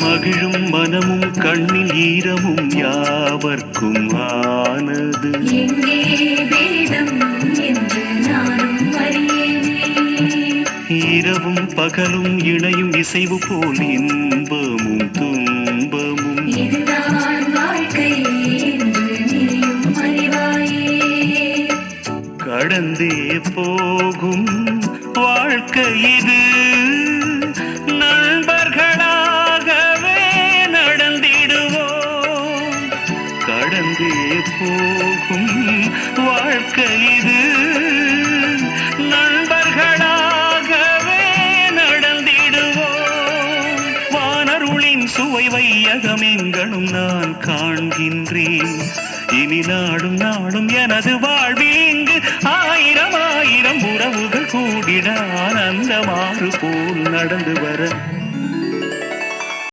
மகிழும் மனமும் கண்ணில் ஈரமும் யாவர்க்கும் ஆனது. எங்கே வேதம் என்று நானும் அறியேனே. இரவும் பகலும் இணையும் இசைவு போல் இன்பமும் துன்பமும் இதுதான் வாழ்க்கை என்று நீயும் அறிவாயே. கடந்தே போகும் வாழ்க்கை இது, நண்பர்களாகவே நடந்திடுவோம். கடந்தே போகும் வாழ்க்கை இது, நண்பர்களாகவே நடந்திடுவோம். வானருளின் சுவை வையகமெங்கனும் நான் காண்கின்றேன். இனி நாடும் நாடும் எனது வாழ்வில் இங்கு ஆயிரம் ஆயிரம் உறவுகள் கூடிட ஆனந்தமாறு போல் நடந்து வர